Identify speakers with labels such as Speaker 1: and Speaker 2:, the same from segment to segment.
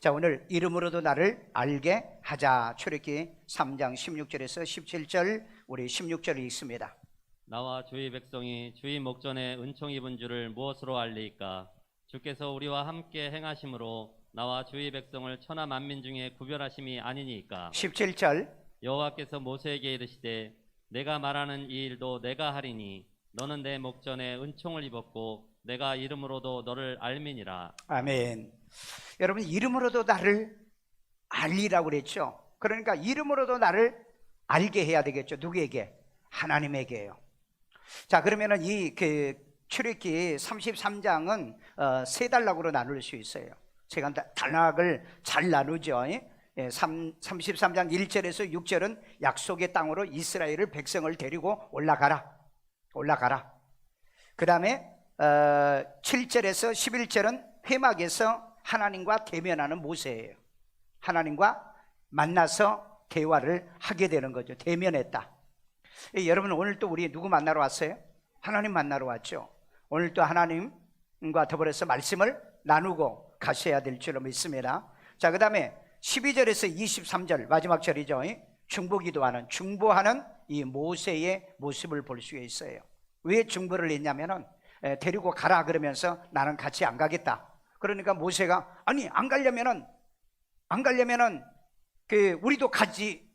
Speaker 1: 자, 오늘 이름으로도 나를 알게 하자. 출애굽기 3장 16절에서 17절, 우리 16절을 읽습니다.
Speaker 2: 나와 주의 백성이 주의 목전에 은총 입은 줄을 무엇으로 알리이까? 주께서 우리와 함께 행하심으로 나와 주의 백성을 천하 만민 중에 구별하심이 아니니까.
Speaker 1: 17절.
Speaker 2: 여호와께서 모세에게 이르시되 내가 말하는 이 일도 내가 하리니 너는 내 목전에 은총을 입었고 내가 이름으로도 너를 알미니라.
Speaker 1: 아멘. 여러분, 이름으로도 나를 알리라고 그랬죠. 그러니까 이름으로도 나를 알게 해야 되겠죠. 누구에게? 하나님에게요. 자, 그러면은 이 출애굽기 33장은 세 단락으로 나눌 수 있어요. 제가 단락을 잘 나누죠. 33장 1절에서 6절은 약속의 땅으로 이스라엘을 백성을 데리고 올라가라. 그 다음에 7절에서 11절은 회막에서 하나님과 대면하는 모세예요. 하나님과 만나서 대화를 하게 되는 거죠. 대면했다. 여러분, 오늘 또 우리 누구 만나러 왔어요? 하나님 만나러 왔죠. 오늘 또 하나님과 더불어서 말씀을 나누고 가셔야 될 줄로 믿습니다. 자, 그 다음에 12절에서 23절 마지막 절이죠. 중보하는 이 모세의 모습을 볼 수 있어요. 왜 중보를 했냐면은 데리고 가라 그러면서 나는 같이 안 가겠다. 그러니까 모세가 아니 안 가려면은 우리도 가지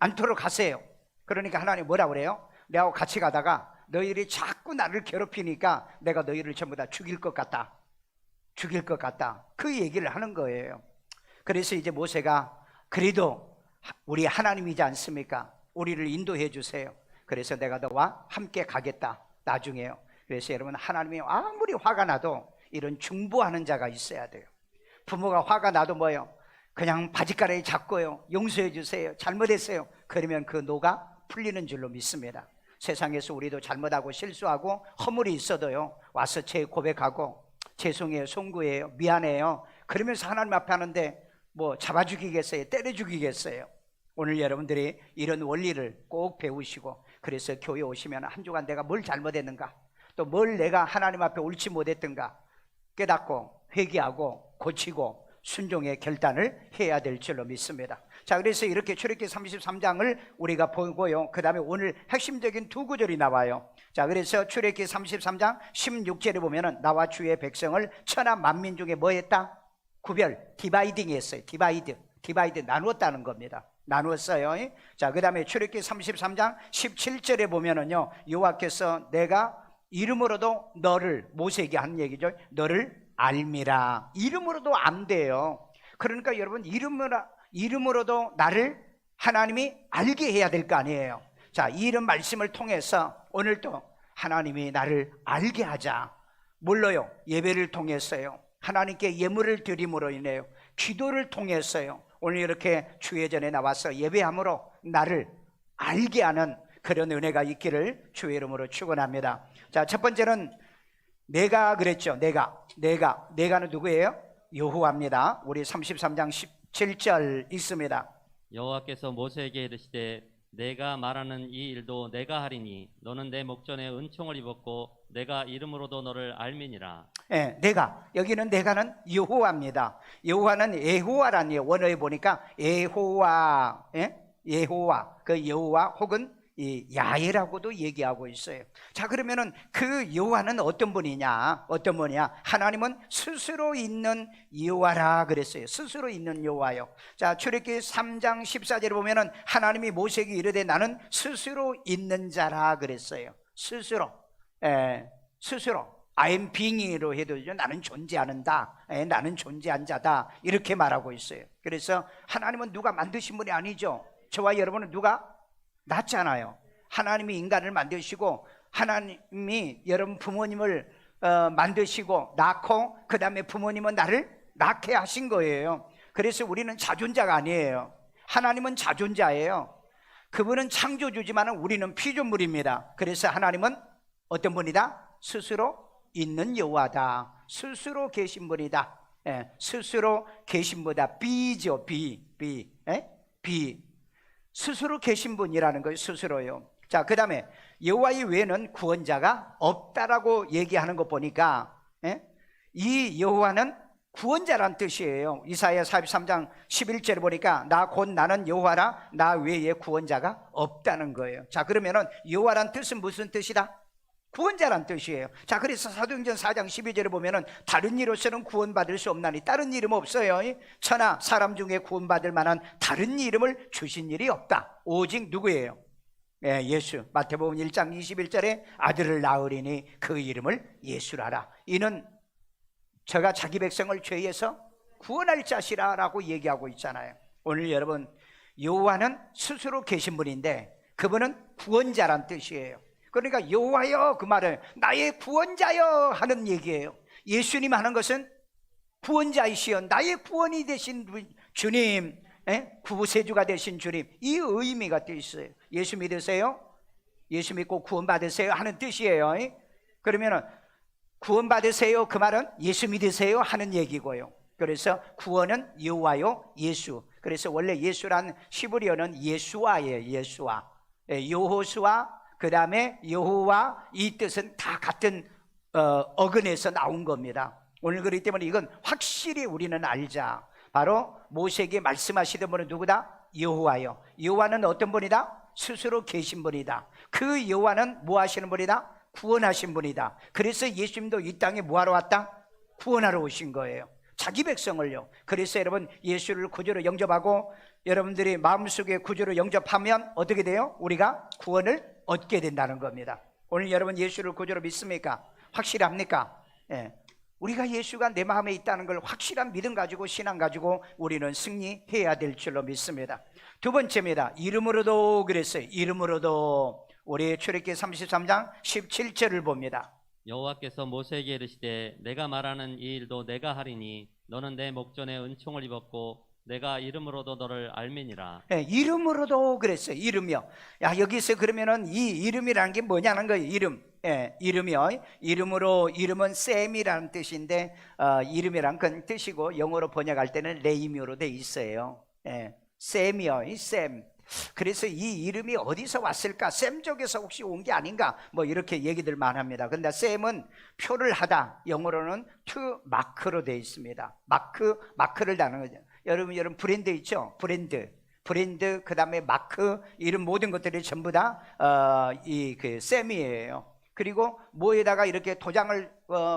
Speaker 1: 않도록 하세요. 그러니까 하나님 뭐라 그래요? 내하고 같이 가다가 너희들이 자꾸 나를 괴롭히니까 내가 너희를 전부 다 죽일 것 같다. 그 얘기를 하는 거예요. 그래서 이제 모세가 그래도 우리 하나님이지 않습니까? 우리를 인도해 주세요. 그래서 내가 너와 함께 가겠다. 나중에요. 그래서 여러분, 하나님이 아무리 화가 나도 이런 중보하는 자가 있어야 돼요. 부모가 화가 나도 뭐예요? 그냥 바지가랑이 잡고요, 용서해 주세요, 잘못했어요. 그러면 그 노가 풀리는 줄로 믿습니다. 세상에서 우리도 잘못하고 실수하고 허물이 있어도요, 와서 제 고백하고 죄송해요, 송구해요, 미안해요 그러면서 하나님 앞에 하는데 뭐 잡아 죽이겠어요? 때려 죽이겠어요? 오늘 여러분들이 이런 원리를 꼭 배우시고, 그래서 교회 오시면 한 주간 내가 뭘 잘못했는가, 또 뭘 내가 하나님 앞에 옳지 못했던가 깨닫고 회개하고 고치고 순종의 결단을 해야 될 줄로 믿습니다. 자, 그래서 이렇게 출애굽기 33장을 우리가 보고요, 그 다음에 오늘 핵심적인 두 구절이 나와요. 자, 그래서 출애굽기 33장 16절에 보면은 나와 주의 백성을 천하 만민 중에 뭐 했다? 디바이딩 했어요. 디바이드 나누었다는 겁니다. 나누었어요. 자, 그 다음에 출애굽기 33장 17절에 보면은요, 여호와께서 내가 이름으로도 너를, 모세에게 한 얘기죠. 너를 알미라. 이름으로도 안 돼요. 그러니까 여러분, 이름으로도 나를 하나님이 알게 해야 될 거 아니에요. 자, 이 이름 말씀을 통해서 오늘도 하나님이 나를 알게 하자. 뭘로요? 예배를 통해서요, 하나님께 예물을 드림으로 인해요, 기도를 통해서요, 오늘 이렇게 주의 전에 나와서 예배함으로 나를 알게 하는 그런 은혜가 있기를 주의 이름으로 축원합니다. 자, 첫 번째는 내가 그랬죠. 내가는 누구예요? 여호와입니다. 우리 33장 17절 읽습니다.
Speaker 2: 여호와께서 모세에게 이르시되 내가 말하는 이 일도 내가 하리니 너는 내 목전에 은총을 입었고 내가 이름으로도 너를 알미니라.
Speaker 1: 예, 여기는 내가는 여호와입니다. 여호와는 예호와라는 원어에 보니까 예호와, 예호와, 그 여호와 혹은 이 야훼라고도 얘기하고 있어요. 자, 그러면은 그 여호와는 어떤 분이냐? 하나님은 스스로 있는 여호와라 그랬어요. 스스로 있는 여호와요. 자, 출애굽기 3장 14절에 보면은 하나님이 모세에게 이르되 나는 스스로 있는 자라 그랬어요. 스스로 I am being으로 해도 나는 존재하는다, 나는 존재한 자다, 이렇게 말하고 있어요. 그래서 하나님은 누가 만드신 분이 아니죠. 저와 여러분은 누가 낳잖아요. 하나님이 인간을 만드시고 하나님이 여러분 부모님을 만드시고 낳고 그 다음에 부모님은 나를 낳게 하신 거예요. 그래서 우리는 자존자가 아니에요. 하나님은 자존자예요. 그분은 창조주지만 우리는 피조물입니다. 그래서 하나님은 어떤 분이다? 스스로 있는 여호와다. 스스로 계신 분이다. 스스로 계신 분이다. 비죠. 비. 스스로 계신 분이라는 거예요. 스스로요. 자, 그 다음에 여호와의 외에는 구원자가 없다라고 얘기하는 거 보니까 이 여호와는 구원자란 뜻이에요. 이사야 43장 11절에 보니까 나 곧 나는 여호와라, 나 외에 구원자가 없다는 거예요. 자, 그러면은 여호와란 뜻은 무슨 뜻이다? 구원자란 뜻이에요. 자, 그래서 사도행전 4장 12절에 보면은 다른 이로서는 구원받을 수 없나니, 다른 이름 없어요. 천하 사람 중에 구원받을 만한 다른 이름을 주신 일이 없다. 오직 누구예요? 예수. 마태복음 1장 21절에 아들을 낳으리니 그 이름을 예수라라. 이는 저가 자기 백성을 죄에서 구원할 자시라 라고 얘기하고 있잖아요. 오늘 여러분, 여호와는 스스로 계신 분인데 그분은 구원자란 뜻이에요. 그러니까 여호와여, 그 말은 나의 구원자여 하는 얘기예요. 예수님 하는 것은 구원자이시여, 나의 구원이 되신 주님, 구세주가 되신 주님, 이 의미가 또 있어요. 예수 믿으세요? 예수 믿고 구원받으세요 하는 뜻이에요. 그러면은 구원받으세요, 그 말은 예수 믿으세요 하는 얘기고요. 그래서 구원은 여호와요 예수. 그래서 원래 예수란 히브리어는 예수와예요. 예수와. 여호수아, 그 다음에 여호와, 이 뜻은 다 같은 어근에서 나온 겁니다. 오늘 그렇기 때문에 이건 확실히 우리는 알자. 바로 모세에게 말씀하시던 분은 누구다? 여호와요. 여호와는 어떤 분이다? 스스로 계신 분이다. 그 여호와는 뭐 하시는 분이다? 구원하신 분이다. 그래서 예수님도 이 땅에 뭐 하러 왔다? 구원하러 오신 거예요. 자기 백성을요. 그래서 여러분, 예수를 구주로 영접하고 여러분들이 마음속에 구주로 영접하면 어떻게 돼요? 우리가 구원을 얻게 된다는 겁니다. 오늘 여러분 예수를 구주로 믿습니까? 확실합니까? 우리가 예수가 내 마음에 있다는 걸 확실한 믿음 가지고, 신앙 가지고 우리는 승리해야 될 줄로 믿습니다. 두 번째입니다. 이름으로도 그랬어요. 이름으로도. 우리 출애굽기 33장 17절을 봅니다.
Speaker 2: 여호와께서 모세에게 이르시되 내가 말하는 이 일도 내가 하리니 너는 내 목전에 은총을 입었고 내가 이름으로도 너를 알미니라.
Speaker 1: 이름으로도 그랬어요. 이름이요. 야, 여기서 그러면은 이 이름이라는 게 뭐냐는 거예요. 이름. 이름이요. 이름으로, 이름은 샘이라는 뜻인데 이름이란 건 뜻이고 영어로 번역할 때는 네임으로 돼 있어요. 샘이요. 샘. 그래서 이 이름이 어디서 왔을까? 샘 쪽에서 혹시 온 게 아닌가? 뭐 이렇게 얘기들 많합니다. 근데 샘은 표를 하다, 영어로는 to mark로 되어 있습니다. 마크를 다는 거죠. 여러분 브랜드 있죠? 브랜드, 그 다음에 마크, 이런 모든 것들이 전부 다 그 샘이에요. 그리고 뭐에다가 이렇게 도장을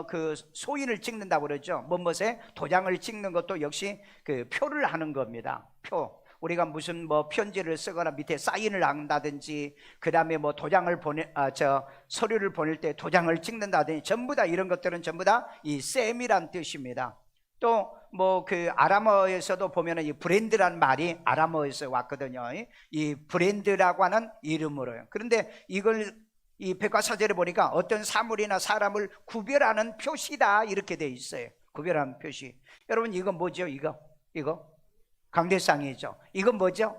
Speaker 1: 그 소인을 찍는다고 그러죠. 뭐뭐에 도장을 찍는 것도 역시 그 표를 하는 겁니다. 표. 우리가 무슨 뭐 편지를 쓰거나 밑에 사인을 한다든지, 그 다음에 뭐 도장을 서류를 보낼 때 도장을 찍는다든지, 전부 다 이런 것들은 전부 다 이 샘이란 뜻입니다. 또 뭐 그 아람어에서도 보면은 이 브랜드란 말이 아람어에서 왔거든요. 이 브랜드라고 하는 이름으로요. 그런데 이걸 이 백과사전에 보니까 어떤 사물이나 사람을 구별하는 표시다 이렇게 돼 있어요. 구별하는 표시. 여러분 이건 뭐죠? 이거 강대상이죠. 이건 뭐죠?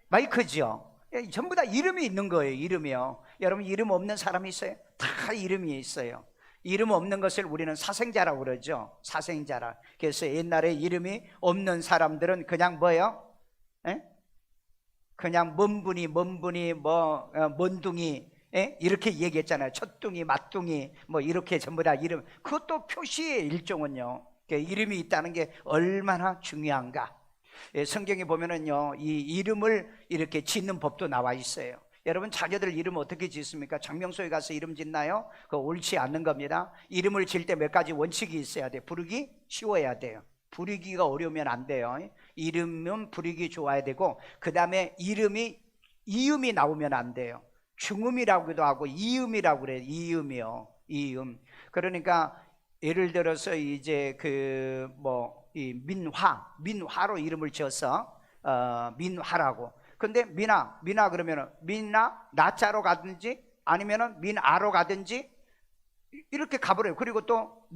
Speaker 1: 마이크죠. 전부 다 이름이 있는 거예요. 이름이요. 여러분 이름 없는 사람이 있어요? 다 이름이 있어요. 이름 없는 것을 우리는 사생자라고 그러죠. 사생자라. 그래서 옛날에 이름이 없는 사람들은 그냥 뭐예요? 그냥 먼분이 뭐 먼둥이 이렇게 얘기했잖아요. 첫둥이, 맞둥이 뭐 이렇게 전부 다 이름. 그것도 표시의 일종은요. 이름이 있다는 게 얼마나 중요한가. 성경에 보면은요, 이 이름을 이렇게 짓는 법도 나와 있어요. 여러분 자녀들 이름 어떻게 짓습니까? 장명소에 가서 이름 짓나요? 그거 옳지 않는 겁니다. 이름을 질 때 몇 가지 원칙이 있어야 돼요. 부르기 쉬워야 돼요. 부르기가 어려우면 안 돼요. 이름은 부르기 좋아야 되고, 그 다음에 이음이 나오면 안 돼요. 중음이라고도 하고 이음이라고 그래요. 이음이요. 이음. 그러니까 예를 들어서 이제 이 민화로 이름을 지어서 민화라고. 근데 미나 그러면은 나자로 가든지 아니면은 민아로 가든지 이렇게 가버려요. 그리고 또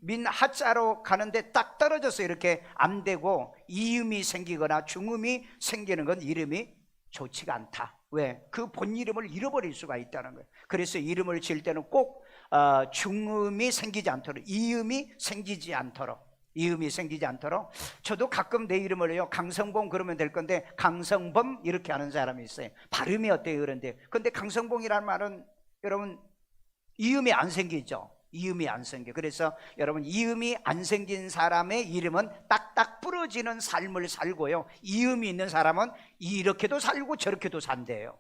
Speaker 1: 민하자로 가는데 딱 떨어져서 이렇게 안 되고 이음이 생기거나 중음이 생기는 건 이름이 좋지가 않다. 왜? 그 본 이름을 잃어버릴 수가 있다는 거예요. 그래서 이름을 지을 때는 꼭 중음이 생기지 않도록, 이음이 생기지 않도록. 저도 가끔 내 이름을요 강성봉 그러면 될 건데 강성범 이렇게 하는 사람이 있어요. 발음이 어때요? 그런데 근데 강성봉이라는 말은 여러분 이음이 안 생기죠. 이음이 안 생겨. 그래서 여러분, 이음이 안 생긴 사람의 이름은 딱딱 부러지는 삶을 살고요, 이음이 있는 사람은 이렇게도 살고 저렇게도 산대요.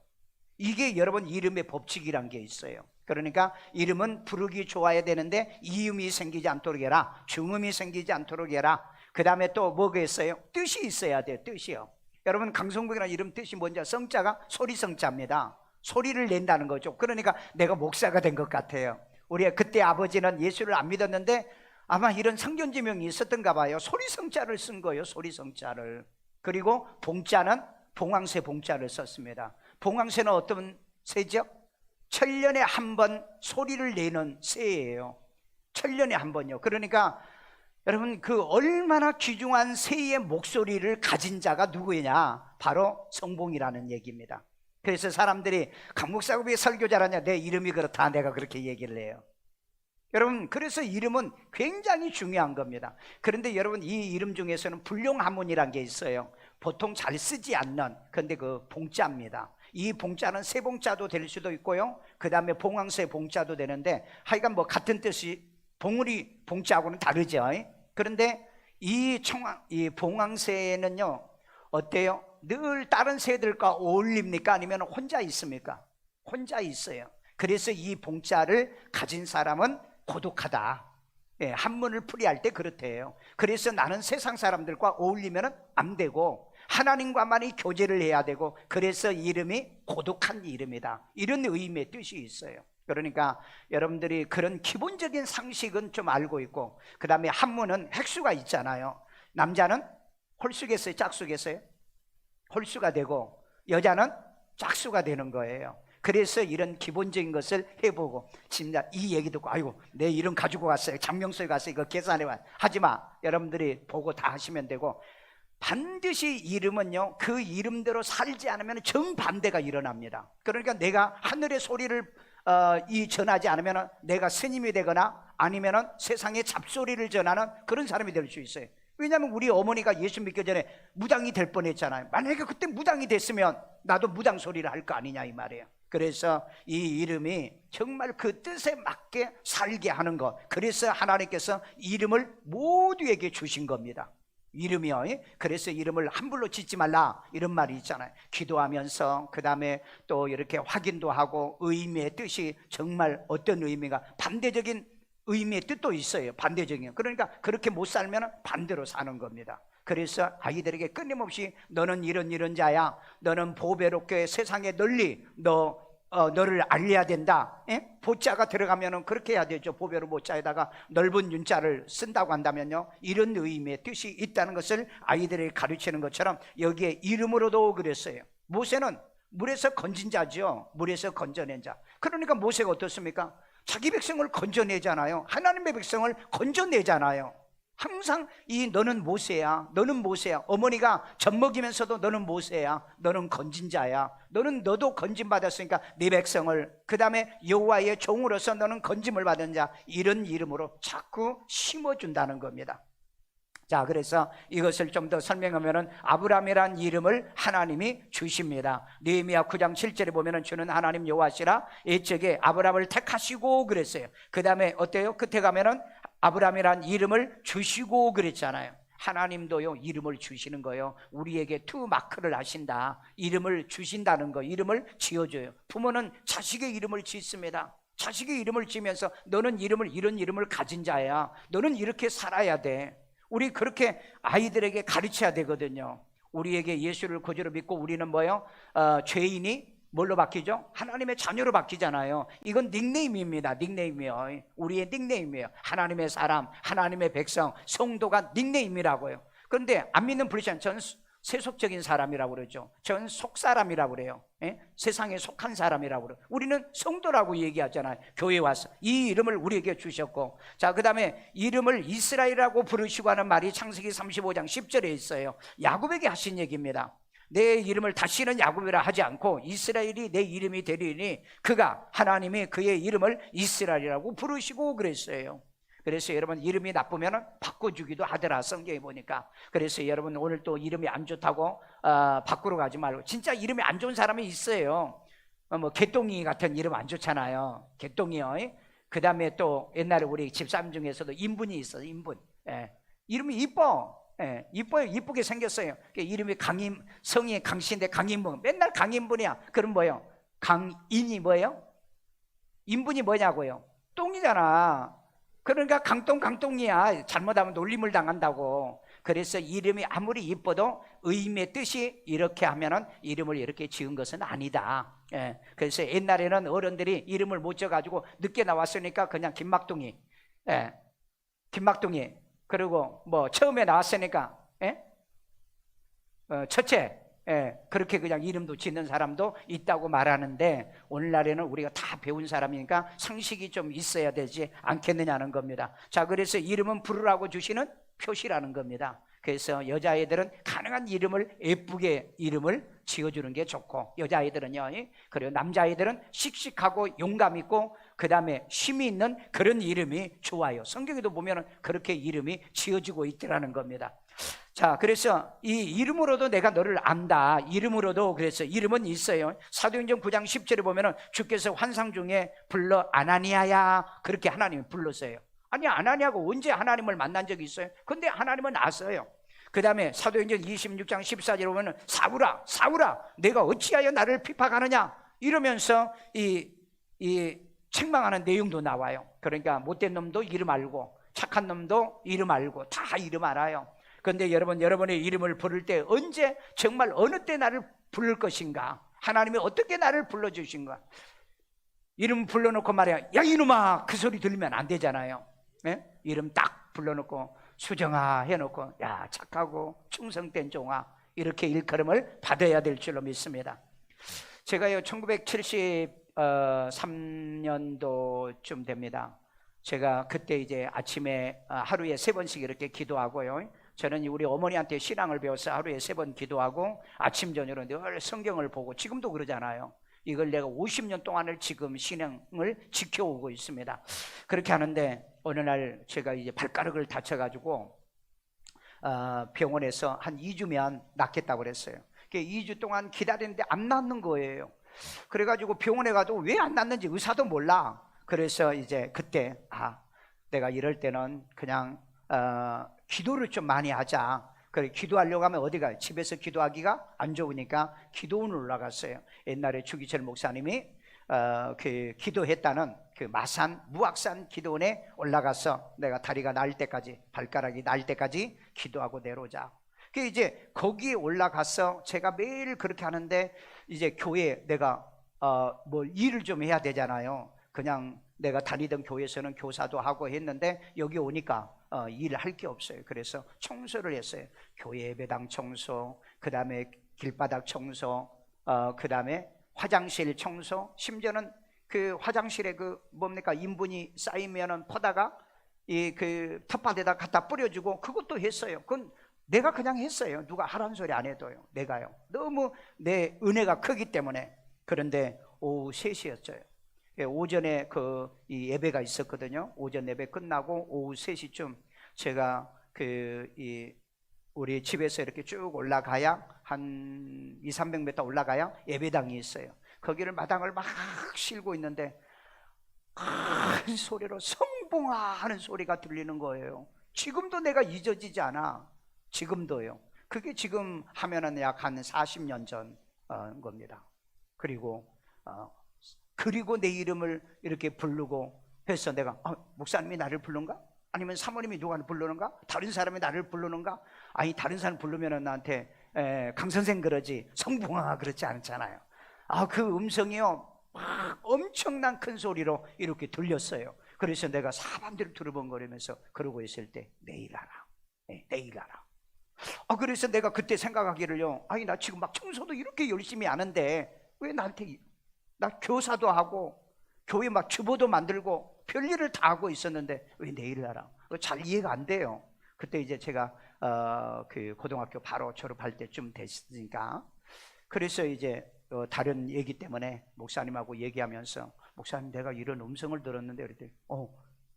Speaker 1: 이게 여러분 이름의 법칙이란 게 있어요. 그러니까 이름은 부르기 좋아야 되는데 이음이 생기지 않도록 해라, 중음이 생기지 않도록 해라. 그 다음에 또 뭐가 있어요? 뜻이 있어야 돼요. 뜻이요. 여러분, 강성국이라는 이름 뜻이 뭔지, 성자가 소리성자입니다. 소리를 낸다는 거죠. 그러니까 내가 목사가 된 것 같아요. 우리 그때 아버지는 예수를 안 믿었는데 아마 이런 성견지명이 있었던가 봐요. 소리성자를 쓴 거예요. 소리성자를. 그리고 봉자는 봉황새 봉자를 썼습니다. 봉황새는 어떤 새죠? 천년에 한 번 소리를 내는 새예요. 천년에 한 번요. 그러니까 여러분, 그 얼마나 귀중한 새의 목소리를 가진 자가 누구냐? 바로 성봉이라는 얘기입니다. 그래서 사람들이 강목사가 왜 설교 잘하냐? 내 이름이 그렇다, 내가 그렇게 얘기를 해요. 여러분, 그래서 이름은 굉장히 중요한 겁니다. 그런데 여러분, 이 이름 중에서는 불용하문이라는 게 있어요. 보통 잘 쓰지 않는, 근데 그 봉자입니다. 이 봉자는 세봉자도 될 수도 있고요, 그 다음에 봉황새 봉자도 되는데, 하여간 뭐 같은 뜻이, 봉우리 봉자하고는 다르죠. 그런데 이 봉황새는요 어때요? 늘 다른 새들과 어울립니까? 아니면 혼자 있습니까? 혼자 있어요. 그래서 이 봉자를 가진 사람은 고독하다. 한문을 풀이할 때 그렇대요. 그래서 나는 세상 사람들과 어울리면 안 되고 하나님과만이 교제를 해야 되고, 그래서 이름이 고독한 이름이다, 이런 의미의 뜻이 있어요. 그러니까 여러분들이 그런 기본적인 상식은 좀 알고 있고, 그 다음에 한문은 획수가 있잖아요. 남자는 홀수겠어요? 짝수겠어요? 홀수가 되고, 여자는 짝수가 되는 거예요. 그래서 이런 기본적인 것을 해보고, 진짜 이 얘기 듣고 아이고 내 이름 가지고 갔어요, 장명소에 가서 이거 계산해봐, 하지마. 여러분들이 보고 다 하시면 되고, 반드시 이름은요 그 이름대로 살지 않으면 정반대가 일어납니다. 그러니까 내가 하늘의 소리를 전하지 않으면 내가 스님이 되거나 아니면 세상에 잡소리를 전하는 그런 사람이 될 수 있어요. 왜냐하면 우리 어머니가 예수 믿기 전에 무당이 될 뻔했잖아요. 만약에 그때 무당이 됐으면 나도 무당 소리를 할 거 아니냐 이 말이에요. 그래서 이 이름이 정말 그 뜻에 맞게 살게 하는 것, 그래서 하나님께서 이름을 모두에게 주신 겁니다. 이름이요. 그래서 이름을 함부로 짓지 말라, 이런 말이 있잖아요. 기도하면서 그 다음에 또 이렇게 확인도 하고, 의미의 뜻이 정말 어떤 의미가, 반대적인 의미의 뜻도 있어요. 반대적인. 그러니까 그렇게 못 살면 반대로 사는 겁니다. 그래서 아이들에게 끊임없이 너는 이런 자야, 너는 보배롭게 세상에 널리 너를 알려야 된다. 보자가 들어가면은 그렇게 해야 되죠. 보배로 보자에다가 넓은 윤자를 쓴다고 한다면요, 이런 의미의 뜻이 있다는 것을 아이들에게 가르치는 것처럼 여기에 이름으로도 그랬어요. 모세는 물에서 건진 자죠. 물에서 건져낸 자. 그러니까 모세가 어떻습니까? 자기 백성을 건져내잖아요. 하나님의 백성을 건져내잖아요. 항상 이 너는 모세야, 너는 모세야. 어머니가 젖 먹이면서도 너는 모세야, 너는 건진 자야, 너도 건진 받았으니까 네 백성을, 그 다음에 여호와의 종으로서 너는 건짐을 받은 자, 이런 이름으로 자꾸 심어준다는 겁니다. 자, 그래서 이것을 좀 더 설명하면은 아브라함이라는 이름을 하나님이 주십니다. 느헤미야 9장 7절에 보면은 주는 하나님 여호와시라 옛적에 아브라함을 택하시고 그랬어요. 그 다음에 어때요? 끝에 가면은 아브라함이라는 이름을 주시고 그랬잖아요. 하나님도요 이름을 주시는 거예요. 우리에게 투 마크를 하신다. 이름을 주신다는 거, 이름을 지어줘요. 부모는 자식의 이름을 짓습니다. 자식의 이름을 지으면서 너는 이런 이름을 가진 자야, 너는 이렇게 살아야 돼. 우리 그렇게 아이들에게 가르쳐야 되거든요. 우리에게 예수를 구주로 믿고 우리는 뭐요? 죄인이 뭘로 바뀌죠? 하나님의 자녀로 바뀌잖아요. 이건 닉네임입니다. 닉네임이요. 우리의 닉네임이에요. 하나님의 사람, 하나님의 백성, 성도가 닉네임이라고요. 그런데 안 믿는 불신, 전 세속적인 사람이라고 그러죠. 전 속사람이라고 그래요. 세상에 속한 사람이라고 그래요. 우리는 성도라고 얘기하잖아요. 교회 와서 이 이름을 우리에게 주셨고, 자, 그 다음에 이름을 이스라엘이라고 부르시고 하는 말이 창세기 35장 10절에 있어요. 야곱에게 하신 얘기입니다. 내 이름을 다시는 야곱이라 하지 않고 이스라엘이 내 이름이 되리니, 그가 하나님이 그의 이름을 이스라엘이라고 부르시고 그랬어요. 그래서 여러분, 이름이 나쁘면 바꿔주기도 하더라, 성경에 보니까. 그래서 여러분, 오늘 또 이름이 안 좋다고 바꾸러 가지 말고, 진짜 이름이 안 좋은 사람이 있어요. 뭐 개똥이 같은 이름 안 좋잖아요. 개똥이요. 그 다음에 또 옛날에 우리 집사람 중에서도 인분이 있어요. 인분. 예. 이름이 이뻐. 예. 이뻐요. 이쁘게 생겼어요. 이름이 강인, 성이 강씨인데 강인분. 맨날 강인분이야. 그럼 뭐예요? 강인이 뭐예요? 인분이 뭐냐고요? 똥이잖아. 그러니까 강똥이야. 잘못하면 놀림을 당한다고. 그래서 이름이 아무리 이뻐도 의미의 뜻이 이렇게 하면은 이름을 이렇게 지은 것은 아니다. 예. 그래서 옛날에는 어른들이 이름을 못 지어가지고 늦게 나왔으니까 그냥 김막둥이, 예. 김막둥이. 그리고 뭐 처음에 나왔으니까, 예? 첫째, 예. 그렇게 그냥 이름도 짓는 사람도 있다고 말하는데, 오늘날에는 우리가 다 배운 사람이니까 상식이 좀 있어야 되지 않겠느냐는 겁니다. 자, 그래서 이름은 부르라고 주시는 표시라는 겁니다. 그래서 여자아이들은 가능한 이름을 예쁘게 이름을 지어주는 게 좋고, 여자아이들은요, 그리고 남자아이들은 씩씩하고 용감 있고 그 다음에 힘이 있는 그런 이름이 좋아요. 성경에도 보면 그렇게 이름이 지어지고 있더라는 겁니다. 자, 그래서 이 이름으로도 내가 너를 안다. 이름으로도. 그래서 이름은 있어요. 사도행전 9장 10절에 보면 주께서 환상 중에 불러 아나니아야, 그렇게 하나님이 불렀어요. 아니, 아나니아가 언제 하나님을 만난 적이 있어요? 근데 하나님은 아세요. 그 다음에 사도행전 26장 14절에 보면 사울아, 사울아, 내가 어찌하여 나를 핍박하느냐, 이러면서 이 책망하는 내용도 나와요. 그러니까 못된 놈도 이름 알고 착한 놈도 이름 알고 다 이름 알아요. 그런데 여러분의 이름을 부를 때 언제, 정말 어느 때 나를 부를 것인가, 하나님이 어떻게 나를 불러주신가. 이름 불러놓고 말이야, 야 이놈아, 그 소리 들리면 안 되잖아요. 네? 이름 딱 불러놓고 수정아 해놓고, 야 착하고 충성된 종아, 이렇게 일컬음을 받아야 될 줄로 믿습니다. 제가요 1973년도쯤 됩니다. 제가 그때 이제 아침에 하루에 3번씩 이렇게 기도하고요. 저는 우리 어머니한테 신앙을 배워서 하루에 3번 기도하고 아침 저녁으로 늘 성경을 보고, 지금도 그러잖아요. 이걸 내가 50년 동안을 지금 신앙을 지켜오고 있습니다. 그렇게 하는데 어느 날 제가 이제 발가락을 다쳐가지고 병원에서 한 2주면 낫겠다고 그랬어요. 2주 동안 기다리는데 안 낫는 거예요. 그래가지고 병원에 가도 왜 안 낫는지 의사도 몰라. 그래서 이제 그때 내가 이럴 때는 그냥 기도를 좀 많이 하자. 그래, 기도하려고 하면 어디가, 집에서 기도하기가 안 좋으니까 기도원을 올라갔어요. 옛날에 주기철 목사님이 그 기도했다는 그 마산 무악산 기도원에 올라가서 내가 다리가 나을 때까지, 발가락이 나을 때까지 기도하고 내려오자. 그 이제 거기에 올라가서 제가 매일 그렇게 하는데, 이제 교회에 내가 뭐 일을 좀 해야 되잖아요. 그냥 내가 다니던 교회에서는 교사도 하고 했는데 여기 오니까 일을 할 게 없어요. 그래서 청소를 했어요. 교회 예배당 청소, 그 다음에 길바닥 청소, 그 다음에 화장실 청소, 심지어는 그 화장실에 그 뭡니까, 인분이 쌓이면은 퍼다가 이 그 텃밭에다 갖다 뿌려주고, 그것도 했어요. 그건 내가 그냥 했어요. 누가 하라는 소리 안 해도요. 내가요. 너무 내 은혜가 크기 때문에. 그런데 오후 3시였어요. 오전에 이 예배가 있었거든요. 오전 예배 끝나고 오후 3시쯤 제가 우리 집에서 이렇게 쭉 올라가야 한 200-300m 올라가야 예배당이 있어요. 거기를 마당을 막 실고 있는데 큰 소리로 성봉아 하는 소리가 들리는 거예요. 지금도 내가 잊어지지 않아. 지금도요. 그게 지금 하면은 약 한 40년 전 겁니다. 그리고 내 이름을 이렇게 부르고 해서 내가 목사님이 나를 부른가? 아니면 사모님이 누가 부르는가? 다른 사람이 나를 부르는가? 아니, 다른 사람 부르면 나한테 강선생 그러지 성붕아 그렇지 않잖아요. 그 음성이요 막 엄청난 큰 소리로 이렇게 들렸어요. 그래서 내가 사람들을 두루번거리면서 그러고 있을 때 내일 알아. 내일 알아. 그래서 내가 그때 생각하기를요, 아니 나 지금 막 청소도 이렇게 열심히 하는데 왜 나한테, 나 교사도 하고 교회 막 주보도 만들고 별일을 다 하고 있었는데 왜 내일을 알아? 잘 이해가 안 돼요. 그때 이제 제가 그 고등학교 바로 졸업할 때쯤 됐으니까, 그래서 이제 다른 얘기 때문에 목사님하고 얘기하면서, 목사님 내가 이런 음성을 들었는데, 그랬더니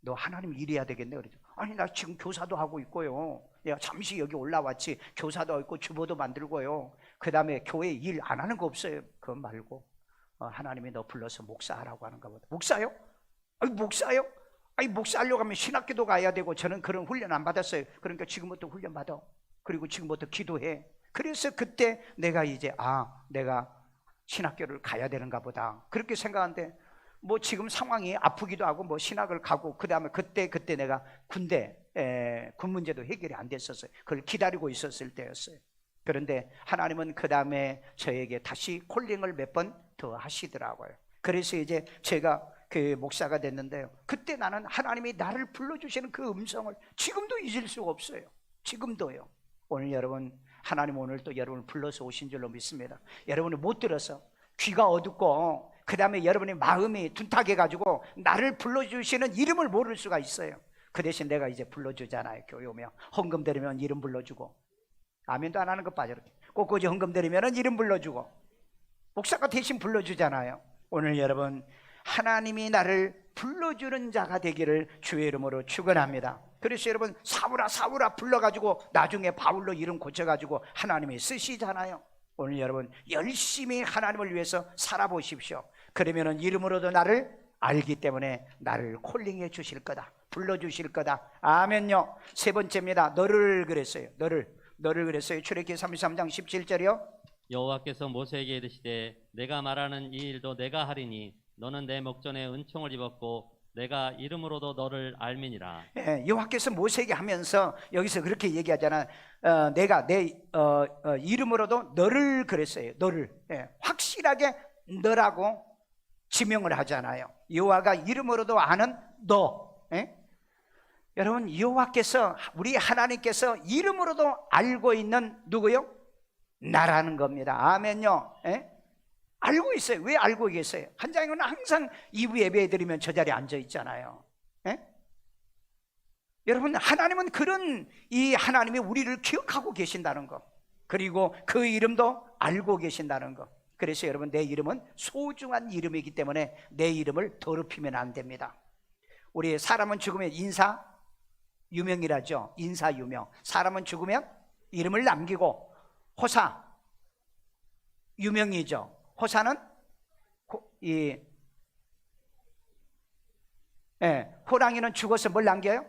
Speaker 1: 너 하나님 일해야 되겠네. 그랬더니 아니 나 지금 교사도 하고 있고요, 내가 잠시 여기 올라왔지 교사도 하고 있고 주보도 만들고요, 그 다음에 교회 일 안 하는 거 없어요. 그거 말고 하나님이 너 불러서 목사하라고 하는가 보다. 목사요? 아니 목사요? 아니 목사 하려고 하면 신학교도 가야 되고 저는 그런 훈련 안 받았어요. 그러니까 지금부터 훈련 받아. 그리고 지금부터 기도해. 그래서 그때 내가 이제 내가 신학교를 가야 되는가 보다 그렇게 생각하는데 뭐 지금 상황이 아프기도 하고 뭐 신학을 가고 그 다음에 그때 내가 군대 군 문제도 해결이 안 됐었어요. 그걸 기다리고 있었을 때였어요. 그런데 하나님은 그 다음에 저에게 다시 콜링을 몇 번 더 하시더라고요. 그래서 이제 제가 그 목사가 됐는데요, 그때 나는 하나님이 나를 불러주시는 그 음성을 지금도 잊을 수가 없어요. 지금도요. 오늘 여러분, 하나님 오늘 또 여러분을 불러서 오신 줄로 믿습니다. 여러분이 못 들어서 귀가 어둡고 그 다음에 여러분의 마음이 둔탁해가지고 나를 불러주시는 이름을 모를 수가 있어요. 그 대신 내가 이제 불러주잖아요. 교회 오면 헌금 드리면 이름 불러주고, 아멘도 안 하는 것 빠져. 꽃꽂이 헌금 드리면 이름 불러주고, 목사가 대신 불러주잖아요. 오늘 여러분, 하나님이 나를 불러주는 자가 되기를 주의 이름으로 축원합니다. 그래서 여러분, 사울아 불러가지고 나중에 바울로 이름 고쳐가지고 하나님이 쓰시잖아요. 오늘 여러분 열심히 하나님을 위해서 살아보십시오. 그러면은 이름으로도 나를 알기 때문에 나를 콜링해 주실 거다, 불러주실 거다. 아멘요. 세 번째입니다. 너를 그랬어요. 너를 그랬어요. 출애굽기 33장 17절이요.
Speaker 2: 여호와께서 모세에게 이르시되 내가 말하는 이 일도 내가 하리니 너는 내 목전에 은총을 입었고 내가 이름으로도 너를 알미니라.
Speaker 1: 여호와께서 모세에게 하면서 여기서 그렇게 얘기하잖아. 내가 내 이름으로도 너를 그랬어요. 너를 확실하게 너라고 지명을 하잖아요. 여호와가 이름으로도 아는 너. 여러분, 여호와께서, 우리 하나님께서 이름으로도 알고 있는 누구요? 나라는 겁니다. 아멘요. 알고 있어요. 왜 알고 계세요? 한장님은 항상 2부 예배 드리면 저 자리에 앉아 있잖아요. 여러분, 하나님은 이 하나님이 우리를 기억하고 계신다는 거, 그리고 그 이름도 알고 계신다는 거. 그래서 여러분, 내 이름은 소중한 이름이기 때문에 내 이름을 더럽히면 안 됩니다. 우리 사람은 죽으면 인사 유명이라죠. 인사 유명. 사람은 죽으면 이름을 남기고, 호사 유명이죠. 호사는 호랑이는 죽어서 뭘 남겨요?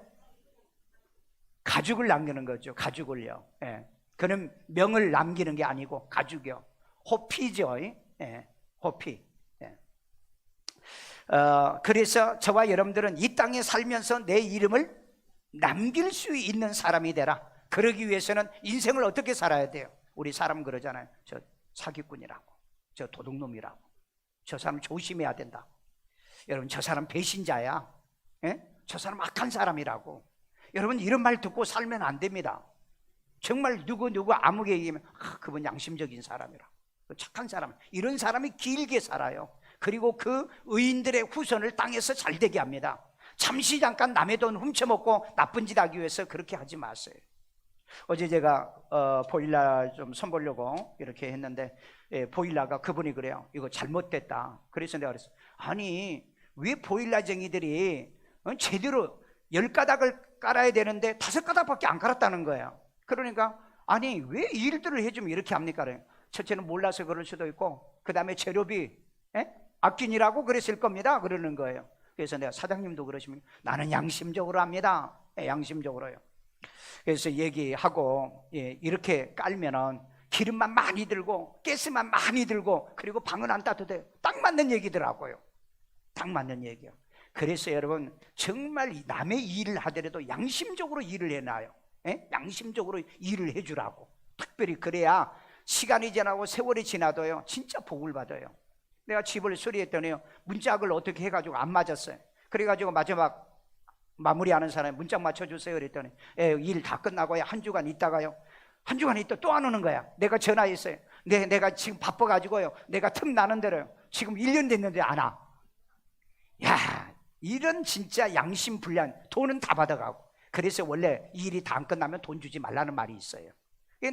Speaker 1: 가죽을 남기는 거죠. 가죽을요. 그는 명을 남기는 게 아니고 가죽이요. 호피죠. 호피. 그래서 저와 여러분들은 이 땅에 살면서 내 이름을 남길 수 있는 사람이 되라. 그러기 위해서는 인생을 어떻게 살아야 돼요? 우리 사람 그러잖아요. 저 사기꾼이라고, 저 도둑놈이라고, 저 사람 조심해야 된다. 여러분, 저 사람 배신자야. 저 사람 악한 사람이라고. 여러분, 이런 말 듣고 살면 안 됩니다. 정말 누구 아무게 얘기하면 그분 양심적인 사람이라, 착한 사람, 이런 사람이 길게 살아요. 그리고 그 의인들의 후손을 땅에서 잘 되게 합니다. 잠시 잠깐 남의 돈 훔쳐먹고 나쁜 짓 하기 위해서 그렇게 하지 마세요. 어제 제가 보일러 좀 선보려고 이렇게 했는데 보일러가 그분이 그래요. 이거 잘못됐다. 그래서 내가 그랬어. 아니, 왜 보일러쟁이들이 제대로 10가닥을 깔아야 되는데 5가닥밖에 안 깔았다는 거예요. 그러니까 아니, 왜 이 일들을 해주면 이렇게 합니까? 첫째는 몰라서 그럴 수도 있고, 그 다음에 재료비 아끼니라고 그랬을 겁니다. 그러는 거예요. 그래서 내가, 사장님도 그러시면, 나는 양심적으로 합니다. 양심적으로요. 그래서 얘기하고, 이렇게 깔면은 기름만 많이 들고 가스만 많이 들고, 그리고 방은 안 따뜻해요. 딱 맞는 얘기더라고요. 딱 맞는 얘기요. 그래서 여러분, 정말 남의 일을 하더라도 양심적으로 일을 해놔요. 양심적으로 일을 해주라고. 특별히 그래야 시간이 지나고 세월이 지나도요, 진짜 복을 받아요. 내가 집을 수리했더니요, 문짝을 어떻게 해가지고 안 맞았어요. 그래가지고 마지막 마무리하는 사람이 문짝 맞춰주세요 그랬더니 일 다 끝나고요, 한 주간 있다가요, 한 주간 있다 또 안 오는 거야. 내가 전화했어요. 내가 지금 바빠가지고요, 내가 틈 나는 대로요, 지금 1년 됐는데 안 와. 야, 이런 진짜 양심불량. 돈은 다 받아가고. 그래서 원래 일이 다 안 끝나면 돈 주지 말라는 말이 있어요.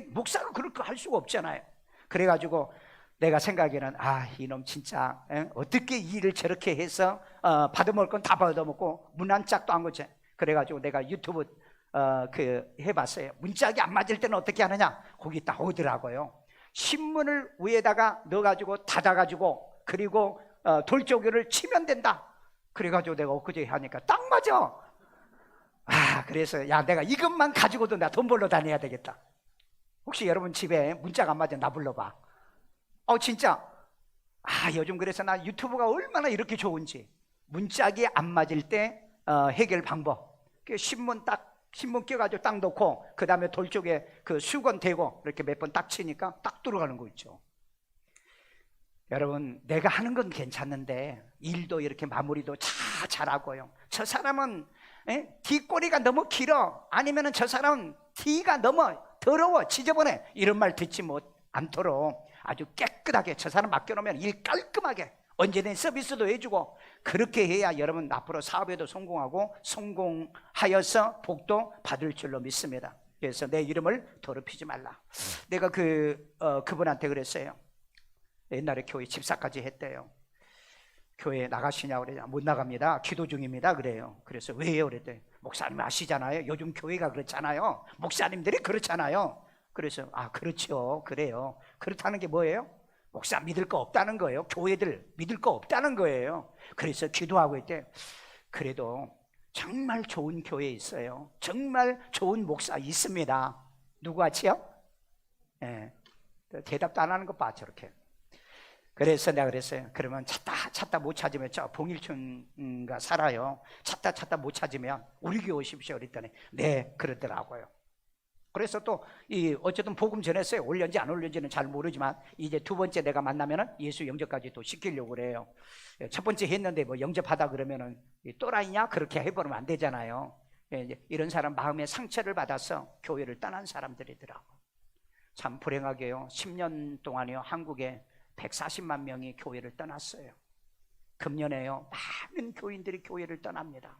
Speaker 1: 목사가 그렇게 할 수가 없잖아요. 그래가지고 내가 생각에는, 이놈 진짜 어떻게 일을 저렇게 해서 받아먹을 건 다 받아먹고 문 한 짝도 안 거지. 그래가지고 내가 유튜브 해봤어요. 문짝이 안 맞을 때는 어떻게 하느냐, 거기 딱 오더라고요. 신문을 위에다가 넣어가지고 닫아가지고, 그리고 돌조교를 치면 된다. 그래가지고 내가 엊그제 하니까 딱 맞아. 그래서 야, 내가 이것만 가지고도 나 돈 벌러 다녀야 되겠다. 혹시 여러분 집에 문자가 안 맞으면 나 불러봐. 진짜. 요즘 그래서 나 유튜브가 얼마나 이렇게 좋은지. 문짝이 안 맞을 때 해결 방법. 신문 껴가지고 딱 놓고 그 다음에 돌 쪽에 그 수건 대고 이렇게 몇 번 딱 치니까 딱 들어가는 거 있죠. 여러분, 내가 하는 건 괜찮은데 일도 이렇게 마무리도 잘하고요. 저 사람은 뒷꼬리가 너무 길어, 아니면은 저 사람은 뒤가 너무 더러워, 지저분해, 이런 말 듣지 않도록 아주 깨끗하게 저 사람 맡겨놓으면 일 깔끔하게 언제든 서비스도 해주고, 그렇게 해야 여러분 앞으로 사업에도 성공하고 성공하여서 복도 받을 줄로 믿습니다. 그래서 내 이름을 더럽히지 말라. 내가 그분한테 그랬어요. 옛날에 교회 집사까지 했대요. 교회 나가시냐고 그래요. 못 나갑니다, 기도 중입니다 그래요. 그래서 왜요 그랬더니 목사님 아시잖아요, 요즘 교회가 그렇잖아요, 목사님들이 그렇잖아요. 그래서 그렇죠, 그래요. 그렇다는 게 뭐예요? 목사 믿을 거 없다는 거예요. 교회들 믿을 거 없다는 거예요. 그래서 기도하고 있대. 그래도 정말 좋은 교회 있어요. 정말 좋은 목사 있습니다. 누구같이요? 대답도 안 하는 것 봐, 저렇게. 그래서 내가 그랬어요. 그러면 찾다 못 찾으면 저 봉일춘가 살아요. 찾다 못 찾으면 우리 교회 오십시오 그랬더니 네 그러더라고요. 그래서 또 어쨌든 복음 전했어요. 올렸는지 안 올렸는지는 잘 모르지만 이제 두 번째 내가 만나면은 예수 영접까지 또 시키려고 그래요. 첫 번째 했는데 뭐 영접하다 그러면은 또라이냐 그렇게 해버리면 안 되잖아요. 이런 사람 마음에 상처를 받아서 교회를 떠난 사람들이더라고. 참 불행하게요, 10년 동안이요 한국에 140만 명이 교회를 떠났어요. 금년에요 많은 교인들이 교회를 떠납니다.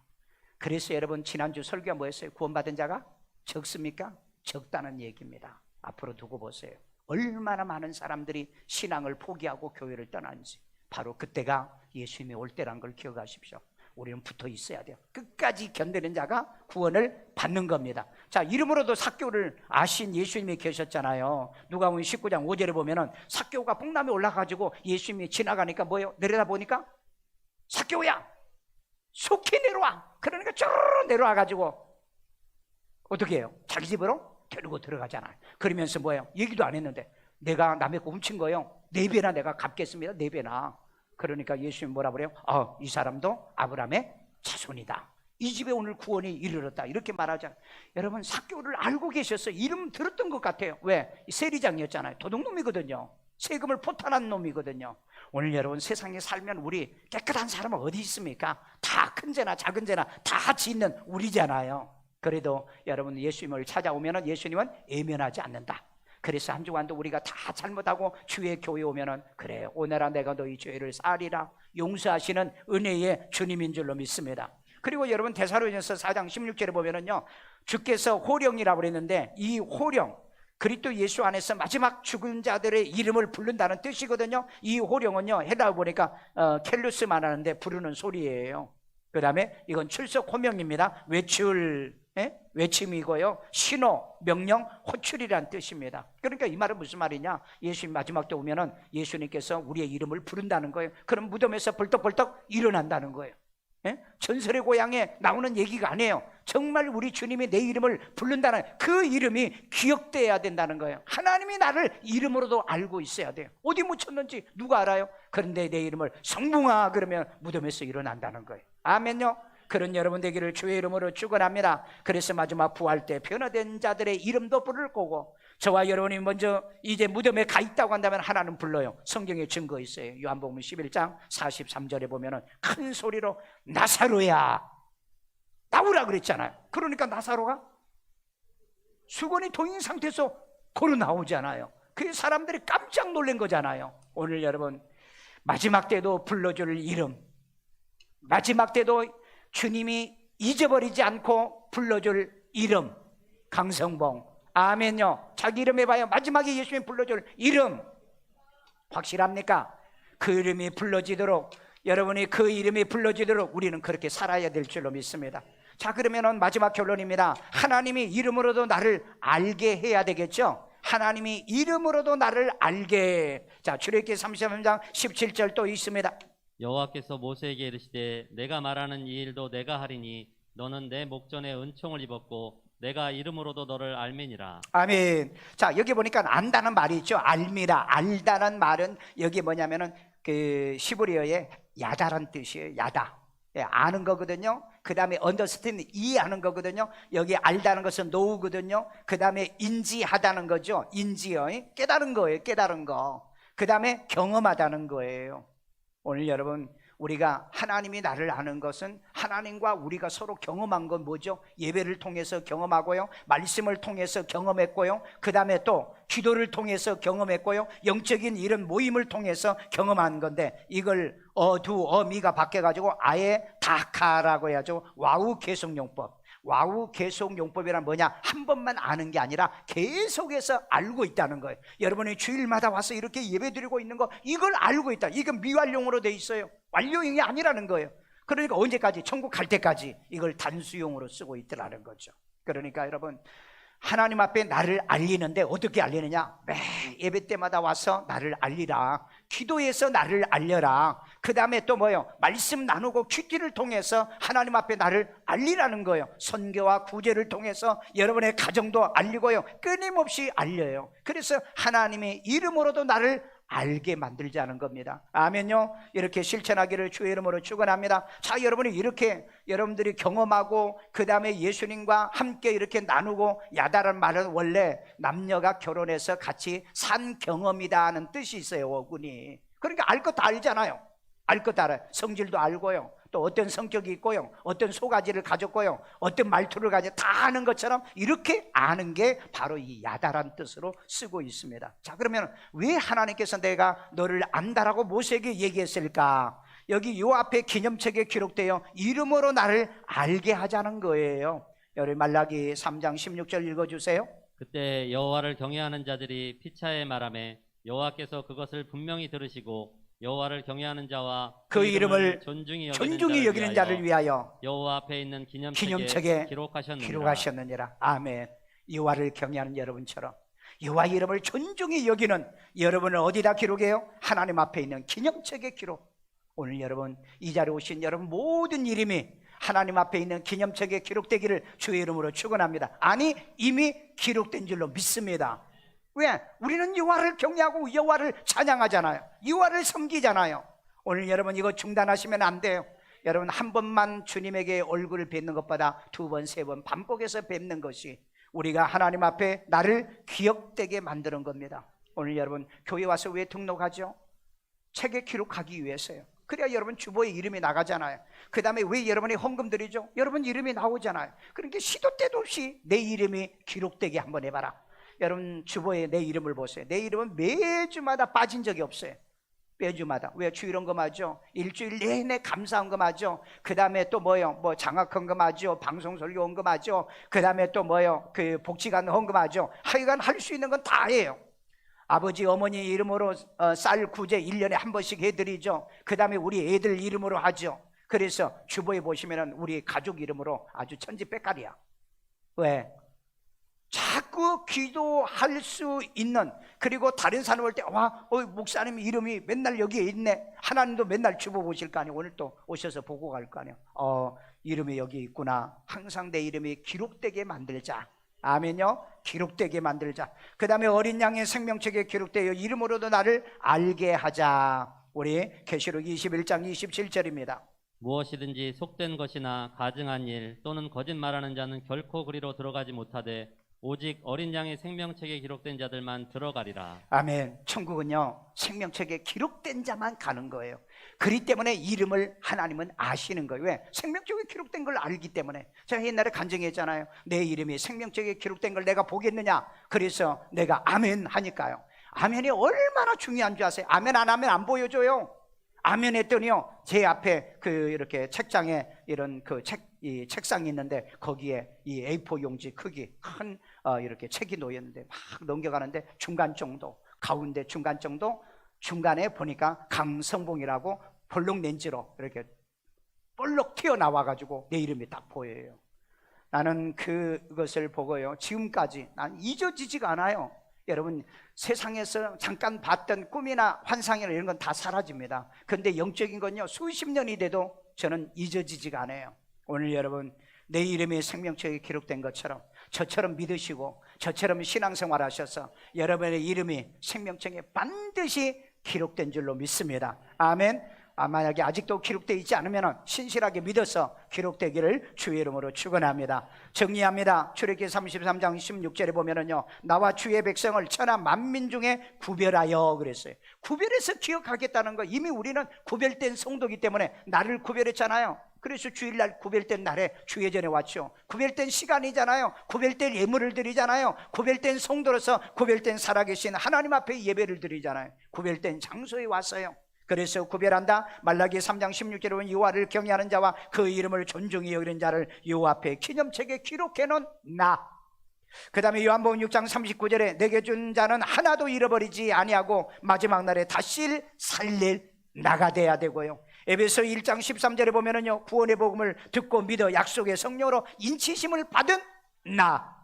Speaker 1: 그래서 여러분 지난주 설교가 뭐였어요? 구원받은 자가 적습니까? 적다는 얘기입니다. 앞으로 두고 보세요. 얼마나 많은 사람들이 신앙을 포기하고 교회를 떠나는지. 바로 그때가 예수님이 올 때란 걸 기억하십시오. 우리는 붙어 있어야 돼요. 끝까지 견디는 자가 구원을 받는 겁니다. 자, 이름으로도 삭개오를 아신 예수님이 계셨잖아요. 누가복음 19장 5절에 보면은 삭개오가 뽕나무에 올라가지고 예수님이 지나가니까 뭐예요? 내려다보니까 삭개오야 속히 내려와. 그러니까 쭉 내려와가지고 어떻게 해요? 자기 집으로 데리고 들어가잖아요. 그러면서 뭐예요? 얘기도 안 했는데 내가 남의 거 훔친 거예요, 4배나 내가 갚겠습니다, 4배나. 그러니까 예수님 뭐라 그래요? 이 사람도 아브라함의 자손이다, 이 집에 오늘 구원이 이르렀다, 이렇게 말하잖아요. 여러분 삭개오를 알고 계셨어요. 이름 들었던 것 같아요. 왜? 세리장이었잖아요. 도둑놈이거든요. 세금을 포탈한 놈이거든요. 오늘 여러분 세상에 살면 우리 깨끗한 사람은 어디 있습니까? 다 큰 죄나 작은 죄나 다 짓는 우리잖아요. 그래도 여러분 예수님을 찾아오면 예수님은 애면하지 않는다. 그래서 한 주간도 우리가 다 잘못하고 주의 교회 오면은 그래 오늘아 내가 너희 죄를 사리라 용서하시는 은혜의 주님인 줄로 믿습니다. 그리고 여러분 데살로니가서 4장 16절에 보면은요 주께서 호령이라고 그랬는데 이 호령 그리스도 예수 안에서 마지막 죽은 자들의 이름을 부른다는 뜻이거든요. 이 호령은요 헬라어 보니까 켈루스 말하는데 부르는 소리예요. 그 다음에 이건 출석 호명입니다. 외침이고요 신호, 명령, 호출이란 뜻입니다. 그러니까 이 말은 무슨 말이냐, 예수님 마지막 때 오면은 예수님께서 우리의 이름을 부른다는 거예요. 그럼 무덤에서 벌떡벌떡 일어난다는 거예요. 전설의 고향에 나오는 얘기가 아니에요. 정말 우리 주님이 내 이름을 부른다는 그 이름이 기억돼야 된다는 거예요. 하나님이 나를 이름으로도 알고 있어야 돼요. 어디 묻혔는지 누가 알아요? 그런데 내 이름을 성붕아 그러면 무덤에서 일어난다는 거예요. 아멘요. 그런 여러분 되기를 주의 이름으로 축원합니다. 그래서 마지막 부활 때 변화된 자들의 이름도 부를 거고, 저와 여러분이 먼저 이제 무덤에 가 있다고 한다면 하나는 불러요. 성경에 증거 있어요. 요한복음 11장 43절에 보면은 큰 소리로 나사로야 나오라 그랬잖아요. 그러니까 나사로가 수건이 동인 상태에서 걸어 나오잖아요. 그 사람들이 깜짝 놀란 거잖아요. 오늘 여러분 마지막 때도 불러줄 이름, 마지막 때도 주님이 잊어버리지 않고 불러줄 이름, 강성봉. 아멘요. 자기 이름 해봐요. 마지막에 예수님 불러줄 이름 확실합니까? 그 이름이 불러지도록, 여러분이 그 이름이 불러지도록 우리는 그렇게 살아야 될 줄로 믿습니다. 자, 그러면은 마지막 결론입니다. 하나님이 이름으로도 나를 알게 해야 되겠죠. 하나님이 이름으로도 나를 알게. 자, 출애굽기 33장 17절 또 있습니다.
Speaker 2: 여호와께서 모세에게 이르시되 내가 말하는 이 일도 내가 하리니 너는 내 목전에 은총을 입었고 내가 이름으로도 너를 알미니라.
Speaker 1: 아멘. 자, 여기 보니까 안다는 말이 있죠. 알미라. 알다는 말은 여기 뭐냐면은 그 시브리어의 야다란 뜻이에요. 야다. 예, 아는 거거든요. 그 다음에 언더스탠드, 이해하는 거거든요. 여기 알다는 것은 노우거든요. 그 다음에 인지하다는 거죠. 인지요. 깨달은 거예요. 깨달은 거. 그 다음에 경험하다는 거예요. 오늘 여러분, 우리가 하나님이 나를 아는 것은 하나님과 우리가 서로 경험한 건 뭐죠? 예배를 통해서 경험하고요, 말씀을 통해서 경험했고요, 그 다음에 또 기도를 통해서 경험했고요, 영적인 이런 모임을 통해서 경험한 건데, 이걸 어미가 바뀌어가지고 아예 다카라고 해야죠. 와우 계속용법. 와우 계속용법이란 뭐냐? 한 번만 아는 게 아니라 계속해서 알고 있다는 거예요. 여러분이 주일마다 와서 이렇게 예배 드리고 있는 거, 이걸 알고 있다. 이건 미완용으로 돼 있어요. 완료형이 아니라는 거예요. 그러니까 언제까지? 천국 갈 때까지 이걸 단수용으로 쓰고 있더라는 거죠. 그러니까 여러분, 하나님 앞에 나를 알리는데 어떻게 알리느냐? 매 예배 때마다 와서 나를 알리라. 기도해서 나를 알려라. 그 다음에 또 뭐예요? 말씀 나누고 큐티를 통해서 하나님 앞에 나를 알리라는 거예요. 선교와 구제를 통해서 여러분의 가정도 알리고요, 끊임없이 알려요. 그래서 하나님의 이름으로도 나를 알게 만들자는 겁니다. 아멘요. 이렇게 실천하기를 주의 이름으로 축원합니다. 자, 여러분이 이렇게 여러분들이 경험하고 그 다음에 예수님과 함께 이렇게 나누고, 야다란 말은 원래 남녀가 결혼해서 같이 산 경험이다 하는 뜻이 있어요. 어군이. 그러니까 알 것 다 알잖아요. 알 것 다 알아요. 성질도 알고요, 또 어떤 성격이 있고요, 어떤 소가지를 가졌고요, 어떤 말투를 가지고 다 아는 것처럼 이렇게 아는 게 바로 이 야다란 뜻으로 쓰고 있습니다. 자, 그러면 왜 하나님께서 내가 너를 안다라고 모세에게 얘기했을까? 여기 요 앞에 기념책에 기록되어 이름으로 나를 알게 하자는 거예요. 여러분 말라기 3장 16절 읽어주세요.
Speaker 2: 그때 여호와를 경외하는 자들이 피차에 말하매 여호와께서 그것을 분명히 들으시고 여호와를 경외하는 자와
Speaker 1: 그 이름을
Speaker 2: 존중히
Speaker 1: 여기는 자를 위하여
Speaker 2: 여호와 앞에 있는
Speaker 1: 기념책에 기록하셨느니라. 아멘. 여호와를 경외하는 여러분처럼 여호와 이름을 존중히 여기는 여러분을 어디다 기록해요? 하나님 앞에 있는 기념책에 기록. 오늘 여러분, 이 자리에 오신 여러분 모든 이름이 하나님 앞에 있는 기념책에 기록되기를 주의 이름으로 축원합니다. 아니, 이미 기록된 줄로 믿습니다. 왜? 우리는 여호와를 경외하고 여호와를 찬양하잖아요. 여호와를 섬기잖아요. 오늘 여러분 이거 중단하시면 안 돼요. 여러분, 한 번만 주님에게 얼굴을 뵙는 것보다 두 번, 세 번 반복해서 뵙는 것이 우리가 하나님 앞에 나를 기억되게 만드는 겁니다. 오늘 여러분 교회 와서 왜 등록하죠? 책에 기록하기 위해서요. 그래야 여러분 주보에 이름이 나가잖아요. 그 다음에 왜 여러분이 헌금 드리죠? 여러분 이름이 나오잖아요. 그러니까 시도 때도 없이 내 이름이 기록되게 한번 해봐라. 여러분 주보에 내 이름을 보세요. 내 이름은 매주마다 빠진 적이 없어요. 매주마다. 왜? 주일 헌금하죠. 일주일 내내 감사한 금하죠. 그 다음에 또 뭐요? 뭐 장학 헌금하죠. 방송 설교 헌금하죠. 그 다음에 또 뭐요? 그 복지관 헌금하죠. 하여간 할 수 있는 건 다 해요. 아버지 어머니 이름으로 쌀 구제 1년에 한 번씩 해드리죠. 그 다음에 우리 애들 이름으로 하죠. 그래서 주보에 보시면은 우리 가족 이름으로 아주 천지백갈이야. 왜? 자꾸 기도할 수 있는, 그리고 다른 사람 올 때 와, 목사님 이름이 맨날 여기에 있네. 하나님도 맨날 주보 보실 거 아니에요. 오늘 또 오셔서 보고 갈 거 아니에요. 이름이 여기 있구나. 항상 내 이름이 기록되게 만들자. 아멘요. 기록되게 만들자. 그 다음에 어린 양의 생명책에 기록되어 이름으로도 나를 알게 하자. 우리 계시록 21장 27절입니다
Speaker 2: 무엇이든지 속된 것이나 가증한 일 또는 거짓말하는 자는 결코 그리로 들어가지 못하되 오직 어린 양의 생명책에 기록된 자들만 들어가리라.
Speaker 1: 아멘. 천국은요 생명책에 기록된 자만 가는 거예요. 그렇기 때문에 이름을 하나님은 아시는 거예요. 왜? 생명책에 기록된 걸 알기 때문에. 제가 옛날에 간증했잖아요. 내 이름이 생명책에 기록된 걸 내가 보겠느냐. 그래서 내가 아멘 하니까요. 아멘이 얼마나 중요한 줄 아세요? 아멘 안 하면 안 보여줘요. 아멘 했더니요 제 앞에 그 이렇게 책장에 이런 그 이 책상이 있는데 거기에 이 A4 용지 크기 큰 이렇게 책이 놓였는데 막 넘겨가는데 중간 정도, 가운데 중간 정도, 중간에 보니까 강성봉이라고 볼록 렌즈로 이렇게 볼록 튀어나와 가지고 내 이름이 딱 보여요. 나는 그것을 보고요 지금까지 난 잊어지지가 않아요. 여러분, 세상에서 잠깐 봤던 꿈이나 환상이나 이런 건 다 사라집니다. 그런데 영적인 건요, 수십 년이 돼도 저는 잊어지지가 않아요. 오늘 여러분, 내 이름이 생명책에 기록된 것처럼 저처럼 믿으시고 저처럼 신앙생활 하셔서 여러분의 이름이 생명책에 반드시 기록된 줄로 믿습니다. 아멘. 만약에 아직도 기록되어 있지 않으면 신실하게 믿어서 기록되기를 주의 이름으로 축원합니다. 정리합니다. 출애굽기 33장 16절에 보면은요, 나와 주의 백성을 천하 만민 중에 구별하여 그랬어요. 구별해서 기억하겠다는 거, 이미 우리는 구별된 성도이기 때문에 나를 구별했잖아요. 그래서 주일날 구별된 날에 주의 전에 왔죠. 구별된 시간이잖아요. 구별된 예물을 드리잖아요. 구별된 성도로서 구별된 살아계신 하나님 앞에 예배를 드리잖아요. 구별된 장소에 왔어요. 그래서 구별한다. 말라기 3장 16절에 보면 여호와를 경외하는 자와 그 이름을 존중히 여기는 자를 여호와 앞에 기념책에 기록해놓은 나. 그 다음에 요한복음 6장 39절에 내게 준 자는 하나도 잃어버리지 아니하고 마지막 날에 다시 살릴 나가 돼야 되고요. 에베소 1장 13절에 보면은요, 구원의 복음을 듣고 믿어 약속의 성령으로 인치심을 받은 나.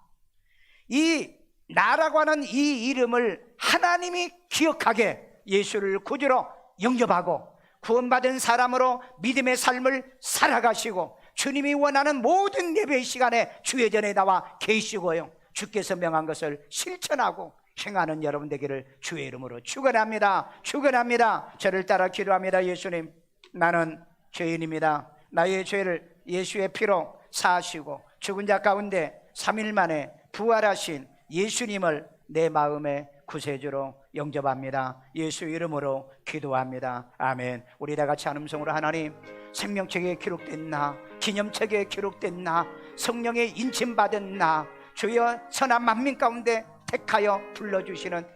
Speaker 1: 이 나라고 하는 이 이름을 하나님이 기억하게 예수를 구주로 영접하고 구원받은 사람으로 믿음의 삶을 살아가시고 주님이 원하는 모든 예배의 시간에 주의 전에 나와 계시고요, 주께서 명한 것을 실천하고 행하는 여러분 되기를 주의 이름으로 축원합니다. 축원합니다. 저를 따라 기도합니다. 예수님, 나는 죄인입니다. 나의 죄를 예수의 피로 사하시고 죽은 자 가운데 3일 만에 부활하신 예수님을 내 마음의 구세주로 영접합니다. 예수 이름으로 기도합니다. 아멘. 우리 다 같이 한 음성으로 하나님, 생명책에 기록된 나, 기념책에 기록된 나, 성령의 인침받은 나, 주여 천하 만민 가운데 택하여 불러주시는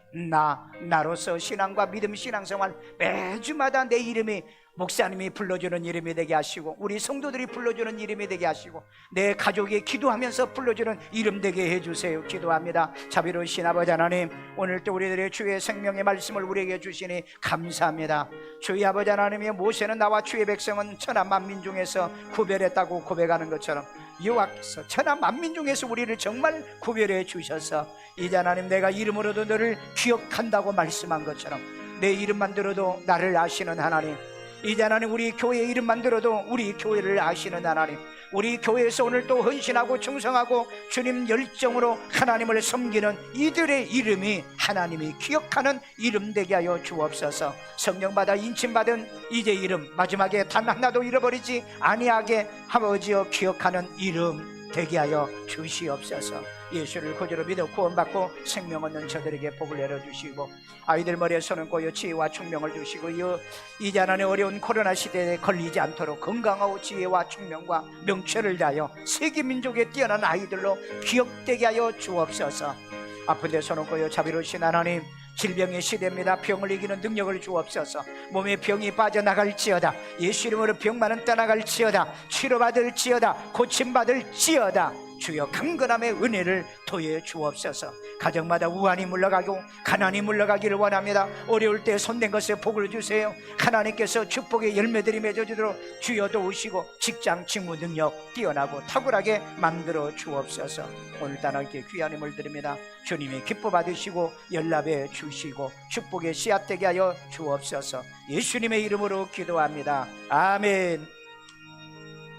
Speaker 1: 나로서 신앙과 믿음 신앙생활 매주마다 내 이름이, 목사님이 불러주는 이름이 되게 하시고 우리 성도들이 불러주는 이름이 되게 하시고 내 가족이 기도하면서 불러주는 이름 되게 해주세요. 기도합니다. 자비로우신 아버지 하나님, 오늘 또 우리들의 주의 생명의 말씀을 우리에게 주시니 감사합니다. 주의 아버지 하나님이 모세는 나와 주의 백성은 천하 만민 중에서 구별했다고 고백하는 것처럼 여호와께서 천하 만민 중에서 우리를 정말 구별해 주셔서 이제 하나님, 내가 이름으로도 너를 기억한다고 말씀한 것처럼 내 이름만 들어도 나를 아시는 하나님, 이제 하나님, 우리 교회 이름만 들어도 우리 교회를 아시는 하나님, 우리 교회에서 오늘 또 헌신하고 충성하고 주님 열정으로 하나님을 섬기는 이들의 이름이 하나님이 기억하는 이름 되게 하여 주옵소서. 성령받아 인침받은 이제 이름 마지막에 단 하나도 잃어버리지 아니하게 아버지여 기억하는 이름 되게 하여 주시옵소서. 예수를 구주로 믿어 구원받고 생명 얻는 저들에게 복을 내려주시고 아이들 머리에 손을 꽂여 지혜와 총명을 주시고 이제 하나님 어려운 코로나 시대에 걸리지 않도록 건강하고 지혜와 총명과 명철을 다하여 세계 민족에 뛰어난 아이들로 기억되게 하여 주옵소서. 아픈 데 손을 꽂여 자비로우신 하나님, 질병의 시대입니다. 병을 이기는 능력을 주옵소서. 몸에 병이 빠져나갈지어다. 예수 이름으로 병만은 떠나갈지어다. 치료받을지어다. 고침받을지어다. 주여 강건함의 은혜를 더해 주옵소서. 가정마다 우환이 물러가고 가난이 물러가기를 원합니다. 어려울 때 손댄 것에 복을 주세요. 하나님께서 축복의 열매들이 맺어지도록 주여 도우시고 직장 직무 능력 뛰어나고 탁월하게 만들어 주옵소서. 오늘따라 이렇게 귀한 힘을 드립니다. 주님이 기뻐 받으시고 연락해 주시고 축복의 씨앗 되게 하여 주옵소서. 예수님의 이름으로 기도합니다. 아멘.